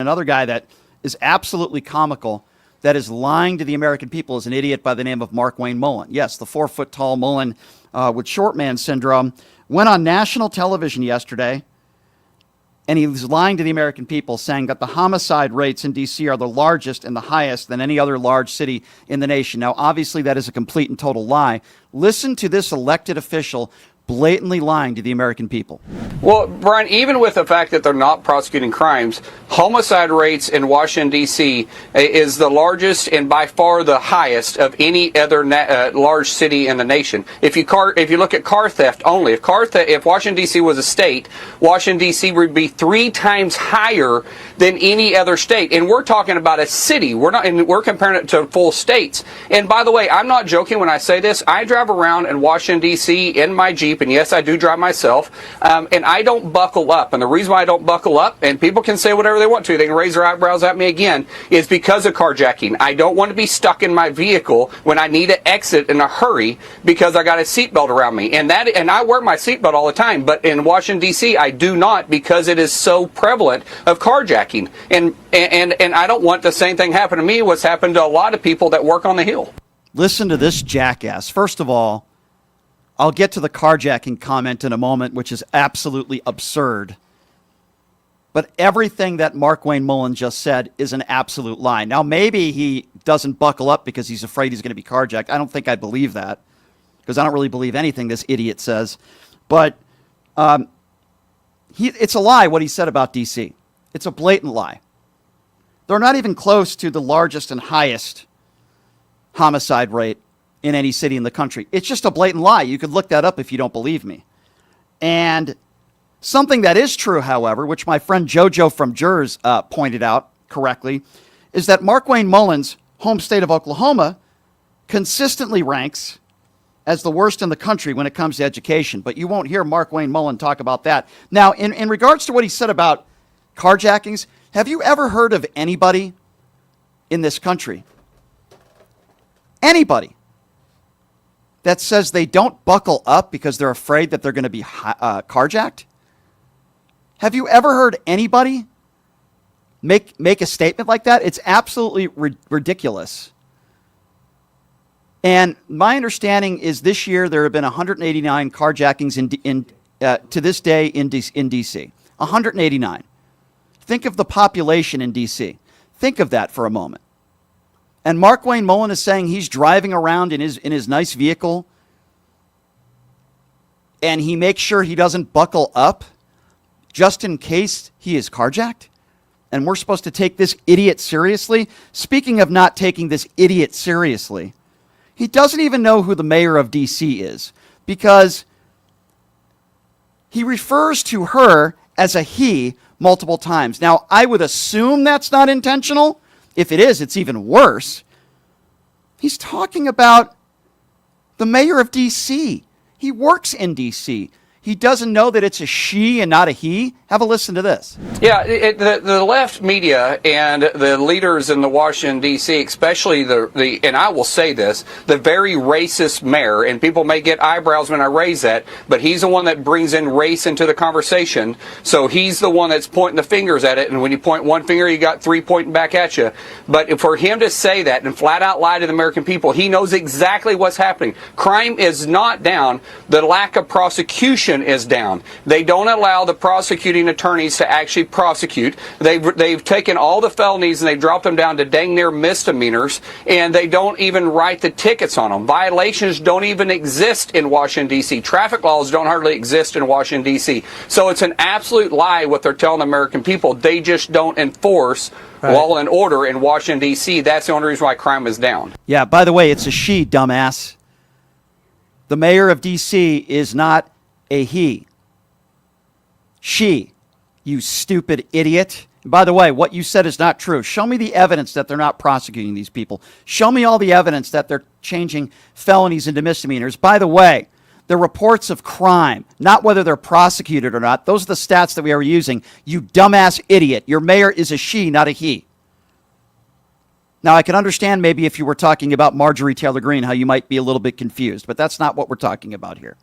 Another guy that is absolutely comical, that is lying to the American people, is an idiot by the name of Markwayne Mullen. Yes, the 4-foot-tall Mullen with short man syndrome went on national television yesterday, and he was lying to the American people, saying that the homicide rates in D.C. are the largest and the highest than any other large city in the nation. Now, obviously, that is a complete and total lie. Listen to this elected official blatantly lying to the American people. Well, Brian, even with the fact that they're not prosecuting crimes, homicide rates in Washington, D.C. is the largest and by far the highest of any other large city in the nation. If you look at car theft only, if Washington, D.C. was a state, Washington, D.C. would be 3 times higher than any other state. And we're talking about a city. We're comparing it to full states. And by the way, I'm not joking when I say this. I drive around in Washington, D.C. in my Jeep, and yes, I do drive myself, and I don't buckle up. And the reason why I don't buckle up, and people can say whatever they want to, they can raise their eyebrows at me again, is because of carjacking. I don't want to be stuck in my vehicle when I need to exit in a hurry because I got a seatbelt around me. And I wear my seatbelt all the time, but in Washington, D.C., I do not, because it is so prevalent of carjacking. And I don't want the same thing happen to me, what's happened to a lot of people that work on the Hill. Listen to this jackass. First of all, I'll get to the carjacking comment in a moment, which is absolutely absurd. But everything that Markwayne Mullen just said is an absolute lie. Now, maybe he doesn't buckle up because he's afraid he's going to be carjacked. I don't think I believe that, because I don't really believe anything this idiot says. But it's a lie what he said about D.C. It's a blatant lie. They're not even close to the largest and highest homicide rate in any city in the country. It's just a blatant lie. You could look that up if you don't believe me. And something that is true, however, which my friend Jojo from Jers pointed out correctly, is that Markwayne Mullen's home state of Oklahoma consistently ranks as the worst in the country when it comes to education. But you won't hear Markwayne Mullen talk about that. Now, in regards to what he said about carjackings, have you ever heard of anybody in this country, anybody, that says they don't buckle up because they're afraid that they're going to be carjacked? Have you ever heard anybody make a statement like that? It's absolutely ridiculous. And my understanding is this year there have been 189 carjackings to this day in D.C. 189. Think of the population in D.C. Think of that for a moment. And Markwayne Mullen is saying he's driving around in his nice vehicle, and he makes sure he doesn't buckle up just in case he is carjacked. And we're supposed to take this idiot seriously? Speaking of not taking this idiot seriously, he doesn't even know who the mayor of D.C. is, because he refers to her as a he multiple times. Now, I would assume that's not intentional. If it is, it's even worse. He's talking about the mayor of D.C. He works in D.C. He doesn't know that it's a she and not a he. Have a listen to this. Yeah, the left media and the leaders in the Washington, D.C., especially the and I will say this, the very racist mayor, and people may get eyebrows when I raise that, but he's the one that brings in race into the conversation. So he's the one that's pointing the fingers at it, and when you point one finger, you got 3 pointing back at you. But for him to say that and flat out lie to the American people, he knows exactly what's happening. Crime is not down. The lack of prosecution is down. They don't allow the prosecuting attorneys to actually prosecute. They've taken all the felonies and they've dropped them down to dang near misdemeanors, and they don't even write the tickets on them. Violations don't even exist in Washington, D.C. Traffic laws don't hardly exist in Washington, D.C. So it's an absolute lie what they're telling the American people. They just don't enforce law and order in Washington, D.C. That's the only reason why crime is down. Yeah, by the way, it's a she, dumbass. The mayor of D.C. is not a he. She, you stupid idiot. By the way, what you said is not true. Show me the evidence that they're not prosecuting these people. Show me all the evidence that they're changing felonies into misdemeanors. By the way, the reports of crime, not whether they're prosecuted or not, those are the stats that we are using. You dumbass idiot. Your mayor is a she, not a he. Now, I can understand maybe if you were talking about Marjorie Taylor Greene, how you might be a little bit confused, but that's not what we're talking about here.